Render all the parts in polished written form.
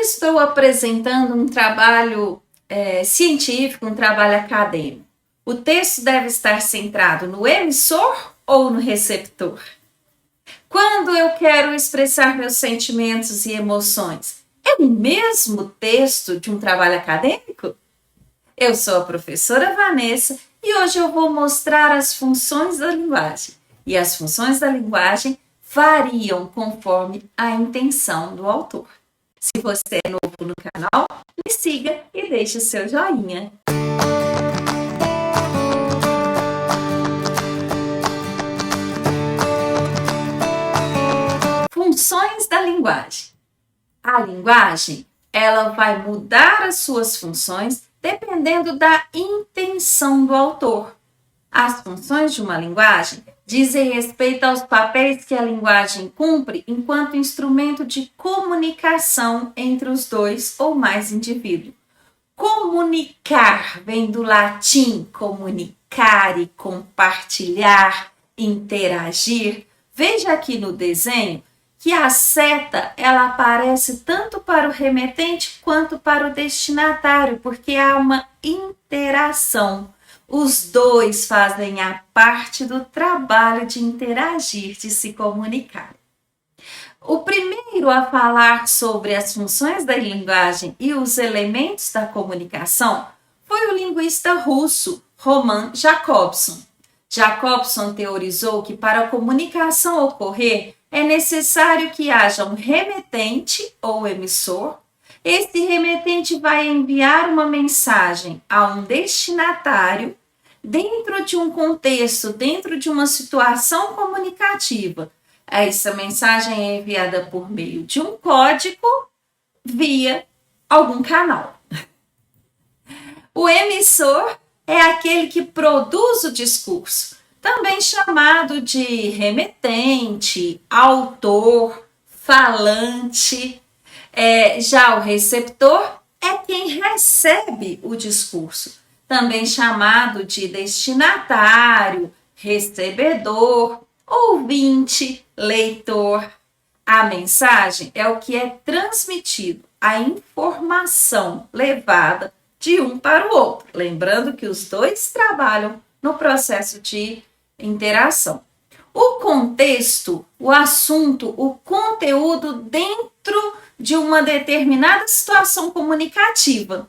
estou apresentando um trabalho científico, um trabalho acadêmico, o texto deve estar centrado no emissor ou no receptor? Quando eu quero expressar meus sentimentos e emoções, é o mesmo texto de um trabalho acadêmico? Eu sou a professora Vanessa e hoje eu vou mostrar as funções da linguagem. E as funções da linguagem variam conforme a intenção do autor. Se você é novo no canal, me siga e deixe o seu joinha. Funções da linguagem. A linguagem, ela vai mudar as suas funções dependendo da intenção do autor. As funções de uma linguagem dizem respeito aos papéis que a linguagem cumpre enquanto instrumento de comunicação entre os dois ou mais indivíduos. Comunicar vem do latim comunicare, compartilhar, interagir. Veja aqui no desenho que a seta ela aparece tanto para o remetente quanto para o destinatário, porque há uma interação. Os dois fazem a parte do trabalho de interagir, de se comunicar. O primeiro a falar sobre as funções da linguagem e os elementos da comunicação foi o linguista russo Roman Jakobson. Jakobson teorizou que para a comunicação ocorrer é necessário que haja um remetente ou emissor. Esse remetente vai enviar uma mensagem a um destinatário dentro de um contexto, dentro de uma situação comunicativa. Essa mensagem é enviada por meio de um código via algum canal. O emissor é aquele que produz o discurso, também chamado de remetente, autor, falante. Já o receptor é quem recebe o discurso, também chamado de destinatário, recebedor, ouvinte, leitor. A mensagem é o que é transmitido, a informação levada de um para o outro. Lembrando que os dois trabalham no processo de interação. O contexto, o assunto, o conteúdo dentro de uma determinada situação comunicativa.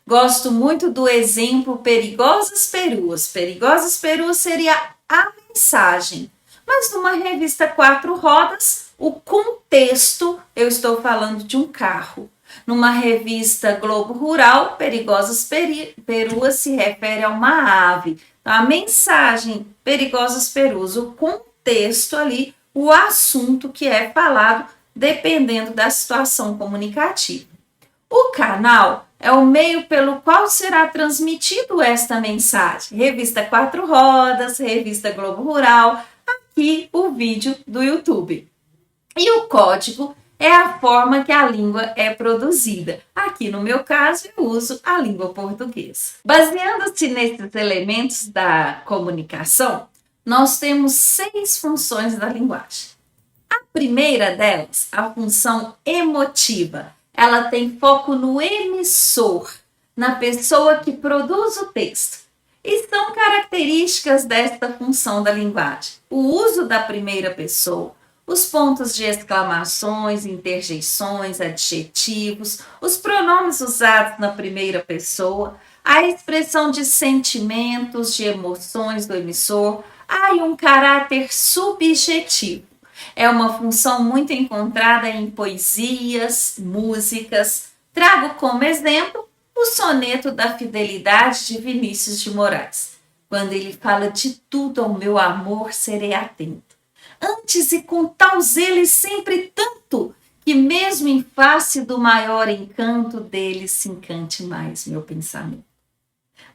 Gosto muito do exemplo Perigosas Peruas. Perigosas Peruas seria a mensagem. Mas numa revista 4 rodas, o contexto, eu estou falando de um carro. Numa revista Globo Rural, Perigosas Peruas se refere a uma ave. Então, a mensagem Perigosas Peruas, o contexto ali, o assunto que é falado, dependendo da situação comunicativa. O canal é o meio pelo qual será transmitido esta mensagem. Revista 4 rodas, revista Globo Rural, aqui o vídeo do YouTube. E o código é a forma que a língua é produzida. Aqui no meu caso, eu uso a língua portuguesa. Baseando-se nesses elementos da comunicação, nós temos 6 funções da linguagem. A primeira delas, a função emotiva, ela tem foco no emissor, na pessoa que produz o texto. E são características desta função da linguagem: o uso da primeira pessoa, os pontos de exclamações, interjeições, adjetivos, os pronomes usados na primeira pessoa, a expressão de sentimentos, de emoções do emissor, e um caráter subjetivo. É uma função muito encontrada em poesias, músicas. Trago como exemplo o soneto da fidelidade de Vinícius de Moraes, quando ele fala: de tudo ao meu amor serei atento. Antes e com tal zelo e sempre tanto, que mesmo em face do maior encanto dele se encante mais meu pensamento.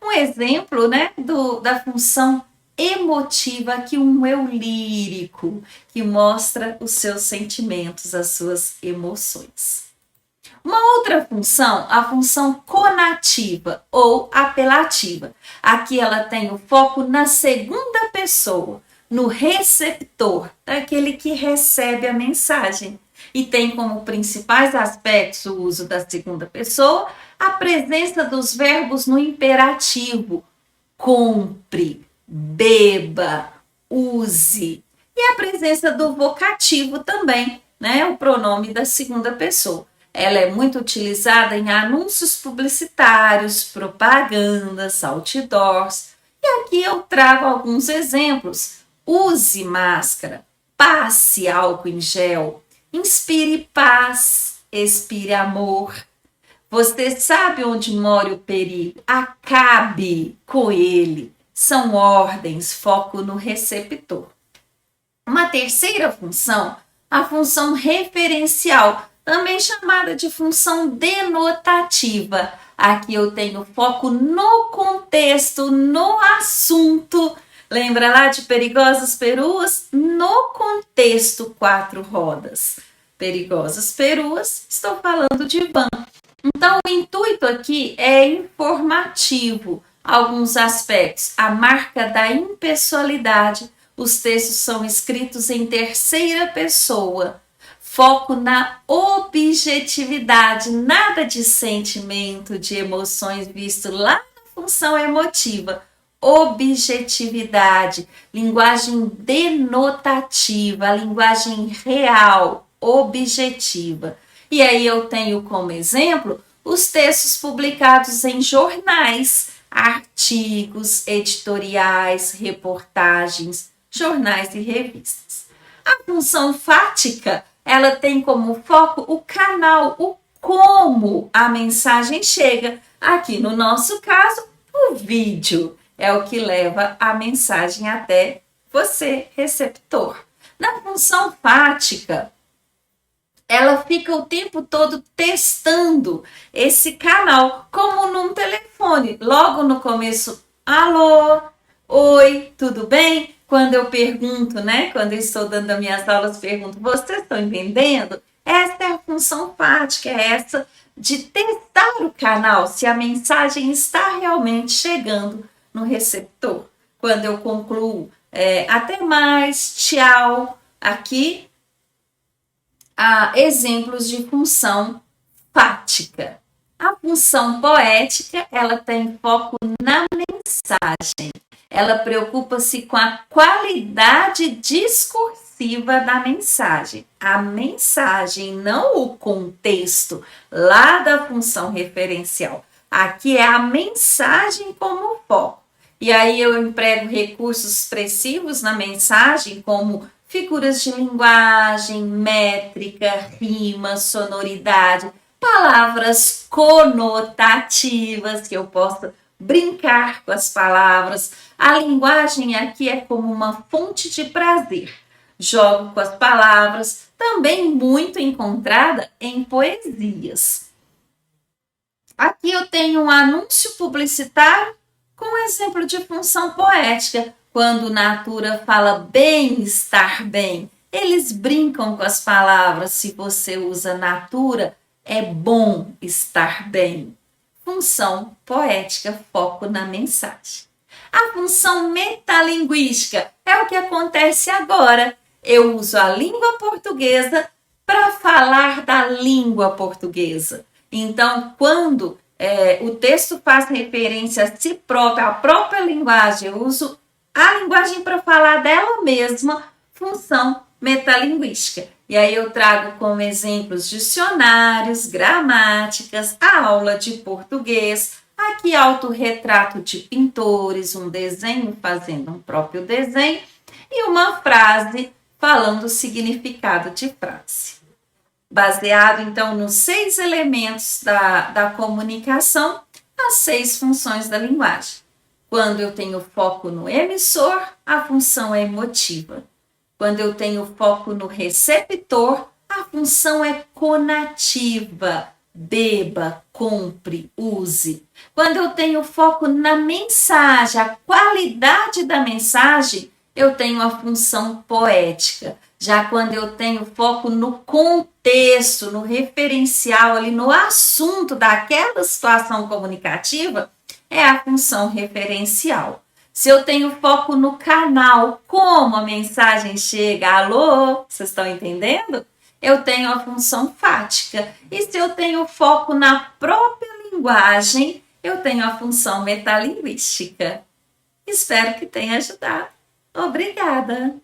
Um exemplo, da função emotiva, aqui um eu lírico, que mostra os seus sentimentos, as suas emoções. Uma outra função, a função conativa ou apelativa. Aqui ela tem o foco na segunda pessoa, no receptor, aquele que recebe a mensagem. e tem como principais aspectos o uso da segunda pessoa, a presença dos verbos no imperativo, compre, beba, use, e a presença do vocativo também, né? O pronome da segunda pessoa. Ela é muito utilizada em anúncios publicitários, propagandas, outdoors. E aqui eu trago alguns exemplos. Use máscara, passe álcool em gel, inspire paz, expire amor. Você sabe onde mora o perigo? Acabe com ele. São ordens, foco no receptor. Uma terceira função, a função referencial, também chamada de função denotativa. Aqui eu tenho foco no contexto, no assunto. Lembra lá de Perigosas Peruas? No contexto, 4 rodas. Perigosas Peruas, estou falando de van. Então, o intuito aqui é informativo. Alguns aspectos. A marca da impessoalidade. Os textos são escritos em terceira pessoa. Foco na objetividade. Nada de sentimento, de emoções visto lá na função emotiva. Objetividade. Linguagem denotativa. Linguagem real, objetiva. E aí eu tenho como exemplo os textos publicados em jornais, artigos, editoriais, reportagens, jornais e revistas. A função fática, ela tem como foco o canal, o como a mensagem chega. Aqui no nosso caso, o vídeo é o que leva a mensagem até você, receptor. Na função fática, ela fica o tempo todo testando esse canal, como num telefone. Logo no começo, alô, oi, tudo bem? Quando eu pergunto, né? Quando eu estou dando as minhas aulas, pergunto, vocês estão entendendo? Essa é a função fática, é essa de testar o canal, se a mensagem está realmente chegando no receptor. Quando eu concluo, até mais, tchau, aqui, exemplos de função fática. A função poética, ela tem foco na mensagem. Ela preocupa-se com a qualidade discursiva da mensagem. A mensagem, não o contexto lá da função referencial. Aqui é a mensagem como foco. E aí eu emprego recursos expressivos na mensagem, como figuras de linguagem, métrica, rima, sonoridade, palavras conotativas, que eu posso brincar com as palavras. A linguagem aqui é como uma fonte de prazer. Jogo com as palavras, também muito encontrada em poesias. Aqui eu tenho um anúncio publicitário com exemplo de função poética. Quando Natura fala bem, estar bem, eles brincam com as palavras. Se você usa Natura, é bom estar bem. Função poética, foco na mensagem. A função metalinguística é o que acontece agora. Eu uso a língua portuguesa para falar da língua portuguesa. Então, quando o texto faz referência a si próprio, à própria linguagem, eu uso a linguagem para falar dela mesma, função metalinguística. E aí eu trago como exemplos dicionários, gramáticas, a aula de português, aqui autorretrato de pintores, um desenho fazendo um próprio desenho e uma frase falando o significado de frase. Baseado, então, nos 6 elementos da comunicação, as 6 funções da linguagem. Quando eu tenho foco no emissor, a função é emotiva. Quando eu tenho foco no receptor, a função é conativa. Beba, compre, use. Quando eu tenho foco na mensagem, a qualidade da mensagem, eu tenho a função poética. Já quando eu tenho foco no contexto, no referencial, ali no assunto daquela situação comunicativa, é a função referencial. Se eu tenho foco no canal, como a mensagem chega, alô, vocês estão entendendo? eu tenho a função fática. E se eu tenho foco na própria linguagem, eu tenho a função metalinguística. Espero que tenha ajudado. Obrigada!